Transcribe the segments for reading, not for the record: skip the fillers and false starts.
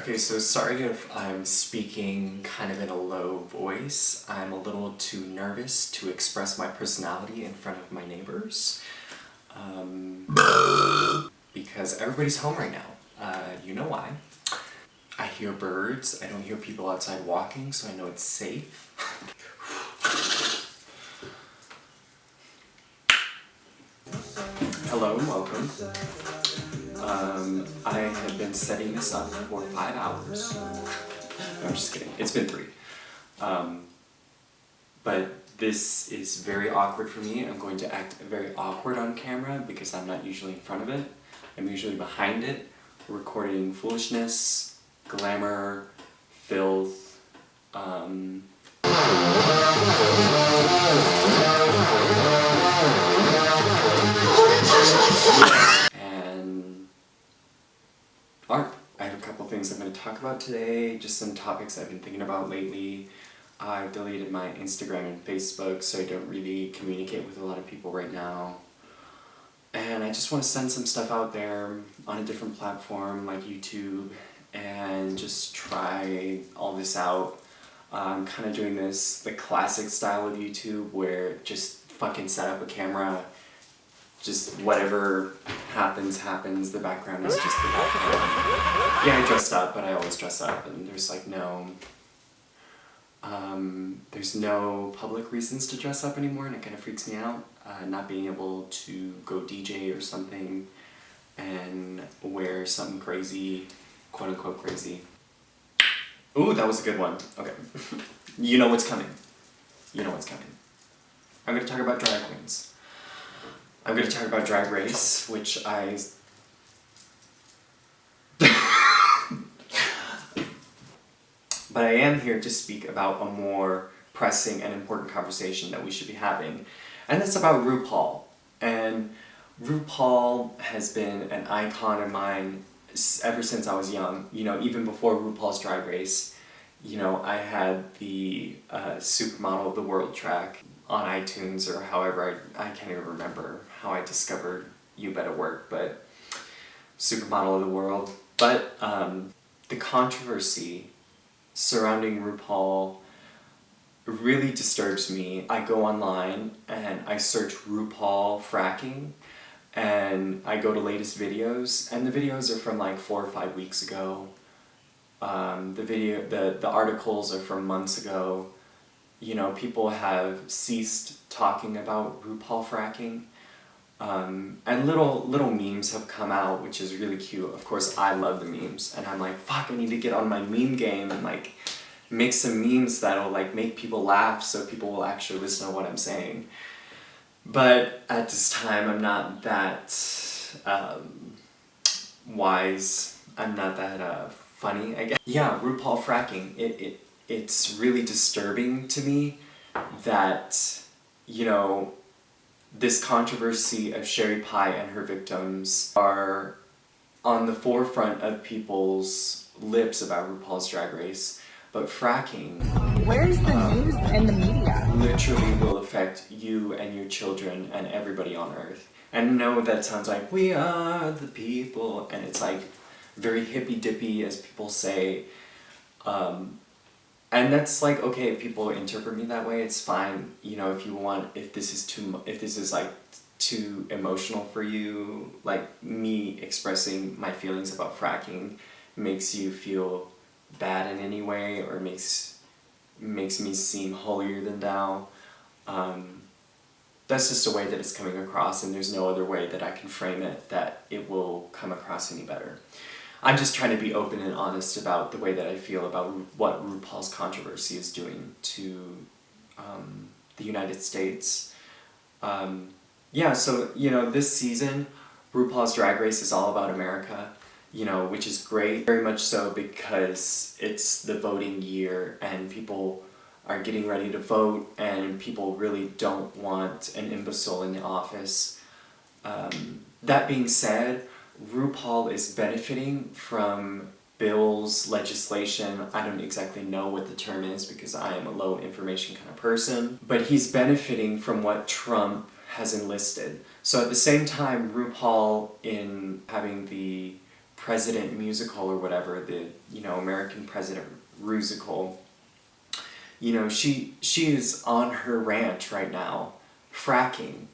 Okay, so sorry if I'm speaking kind of in a low voice. I'm a little too nervous to express my personality in front of my neighbors. Because everybody's home right now. You know why. I hear birds, I don't hear people outside walking, so I know it's safe. Hello and welcome. I have been setting this up for 5 hours. No, I'm just kidding. It's been 3. But this is very awkward for me. I'm going to act very awkward on camera because I'm not usually in front of it. I'm usually behind it, recording foolishness, glamour, filth, and art. I have a couple things I'm going to talk about today, just some topics I've been thinking about lately. I've deleted my Instagram and Facebook, so I don't really communicate with a lot of people right now. And I just want to send some stuff out there on a different platform like YouTube and just try all this out. I'm kind of doing this the classic style of YouTube where just fucking set up a camera, just whatever happens, the background is just the background. Yeah, I dressed up, but I always dress up, and there's like there's no public reasons to dress up anymore, and it kind of freaks me out. Not being able to go DJ or something and wear something crazy, quote unquote crazy. Ooh, that was a good one. Okay. You know what's coming. You know what's coming. I'm going to talk about drag queens. I'm going to talk about Drag Race, which I... But I am here to speak about a more pressing and important conversation that we should be having. And it's about Rupaul. And Rupaul has been an icon of mine ever since I was young. You know, even before Rupaul's Drag Race, you know, I had the Supermodel of the World track on iTunes, or however, I can't even remember how I discovered You Better Work, but Supermodel of the World. But the controversy surrounding Rupaul really disturbs me. I go online and I search Rupaul fracking, and I go to latest videos, and the videos are from like 4 or 5 weeks ago. The articles are from months ago. You know, people have ceased talking about Rupaul fracking. And little memes have come out, which is really cute. Of course, I love the memes, and I'm like, fuck, I need to get on my meme game and like make some memes that'll like make people laugh so people will actually listen to what I'm saying. But at this time, I'm not that wise. I'm not that funny, I guess. Yeah, Rupaul fracking. It's really disturbing to me that, you know, this controversy of Sherry Pie and her victims are on the forefront of people's lips about RuPaul's Drag Race, but fracking... Where's the news and the media? ...literally will affect you and your children and everybody on Earth. And I know that sounds like, we are the people, and it's like very hippy-dippy, as people say. And that's like, okay, if people interpret me that way, it's fine. You know, if this is like too emotional for you, like me expressing my feelings about fracking makes you feel bad in any way, or makes me seem holier than thou, that's just a way that it's coming across, and there's no other way that I can frame it that it will come across any better. I'm just trying to be open and honest about the way that I feel about what RuPaul's controversy is doing to the United States. Yeah, so, you know, this season, RuPaul's Drag Race is all about America, you know, which is great. Very much so, because it's the voting year and people are getting ready to vote, and people really don't want an imbecile in the office. That being said, RuPaul is benefiting from bills, legislation. I don't exactly know what the term is because I am a low information kind of person, but he's benefiting from what Trump has enlisted. So at the same time, RuPaul, in having the President musical or whatever, the, you know, American President Rusical, you know, she is on her ranch right now, fracking.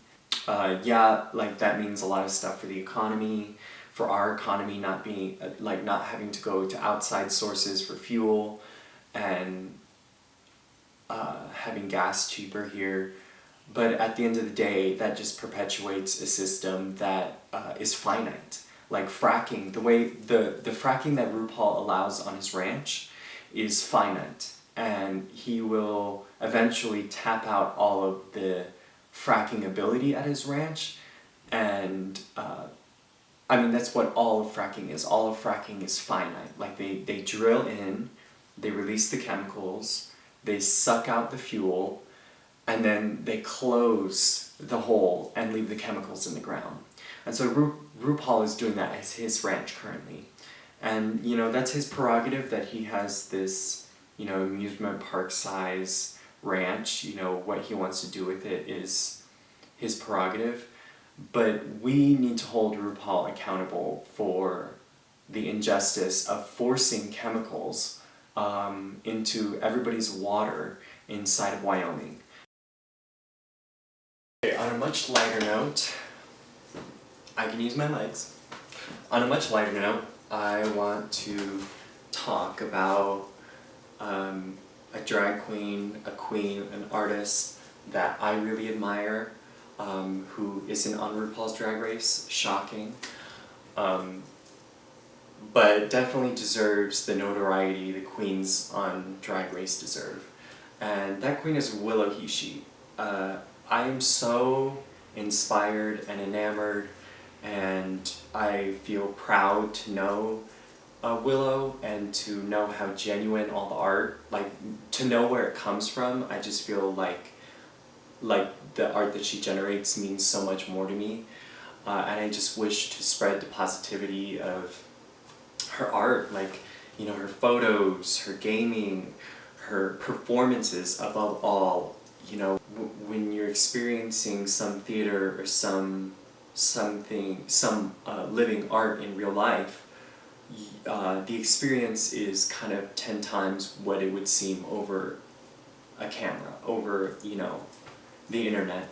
Yeah, like that means a lot of stuff for the economy, for our economy not being, like not having to go to outside sources for fuel, and having gas cheaper here. But at the end of the day, that just perpetuates a system that is finite. Like fracking, the way the fracking that Rupaul allows on his ranch is finite, and he will eventually tap out all of the fracking ability at his ranch, and I mean that's what all of fracking is. All of fracking is finite. Like they drill in, they release the chemicals, they suck out the fuel, and then they close the hole and leave the chemicals in the ground. And so Rupaul is doing that as his ranch currently. And, you know, that's his prerogative, that he has this, you know, amusement park size ranch. You know, what he wants to do with it is his prerogative. But we need to hold Rupaul accountable for the injustice of forcing chemicals into everybody's water inside of Wyoming. Okay, on a much lighter note, I can use my legs. On a much lighter note, I want to talk about a drag queen, an artist that I really admire, who isn't on RuPaul's Drag Race, shocking, but definitely deserves the notoriety the queens on Drag Race deserve. And that queen is Willow Heishii. I am so inspired and enamored, and I feel proud to know Willow and to know how genuine all the art, like to know where it comes from. I just feel like the art that she generates means so much more to me, and I just wish to spread the positivity of her art, like, you know, her photos, her gaming, her performances above all. You know, when you're experiencing some theater or some living art in real life, the experience is kind of 10 times what it would seem over a camera, over, you know, the internet.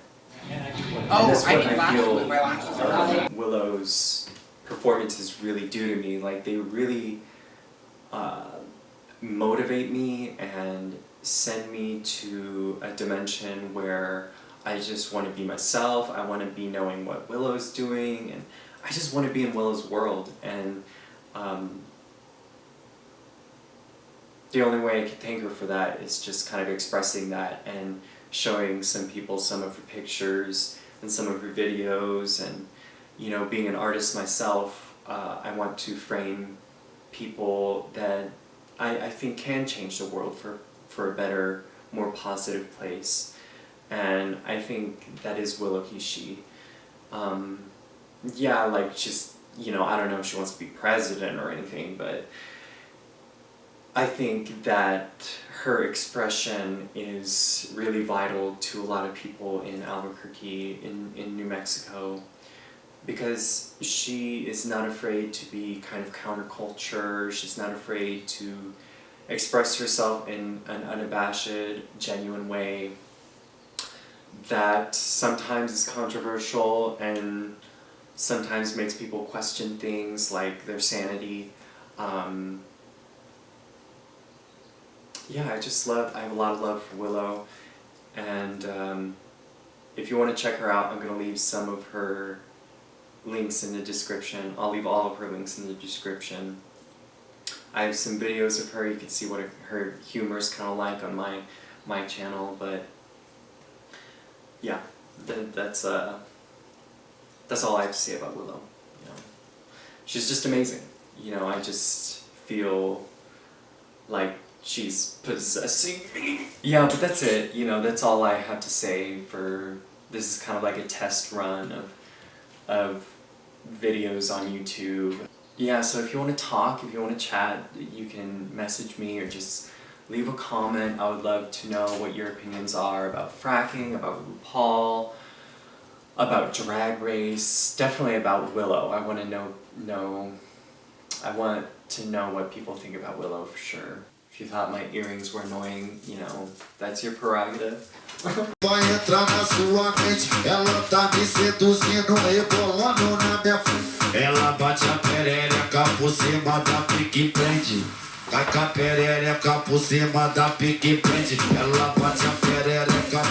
And that's what I feel Willow's performances really do to me. Like, they really motivate me and send me to a dimension where I just want to be myself. I want to be knowing what Willow's doing, and I just want to be in Willow's world. And the only way I can thank her for that is just kind of expressing that and showing some people some of her pictures and some of her videos. And, you know, being an artist myself, I want to frame people that I think can change the world for a better, more positive place. And I think that is Willow Heishii. Yeah, like, just, you know, I don't know if she wants to be president or anything, but I think that her expression is really vital to a lot of people in Albuquerque, in New Mexico, because she is not afraid to be kind of counterculture. She's not afraid to express herself in an unabashed, genuine way that sometimes is controversial and sometimes makes people question things like their sanity. Yeah, I have a lot of love for Willow, and if you want to check her out, I'm going to leave some of her links in the description. I'll leave all of her links in the description. I have some videos of her. You can see what her humor is kind of like on my channel, but yeah, that's all I have to say about Willow. You know, she's just amazing. You know, I just feel like she's possessing me. Yeah, but that's it. You know, that's all I have to say for this. Is kind of like a test run of videos on YouTube. Yeah, so if you want to talk, if you want to chat, you can message me or just leave a comment. I would love to know what your opinions are about fracking, about RuPaul, about Drag Race, definitely about Willow. I want to know I want to know what people think about Willow for sure. If you thought my earrings were annoying, you know, that's your prerogative. Vai entrar na sua mente, ela tá me seduzindo, rebolando na minha frente. Ela bate a perereca por cima da pique prende. Taca a perereca por cima da pique prende. Ela bate a perereca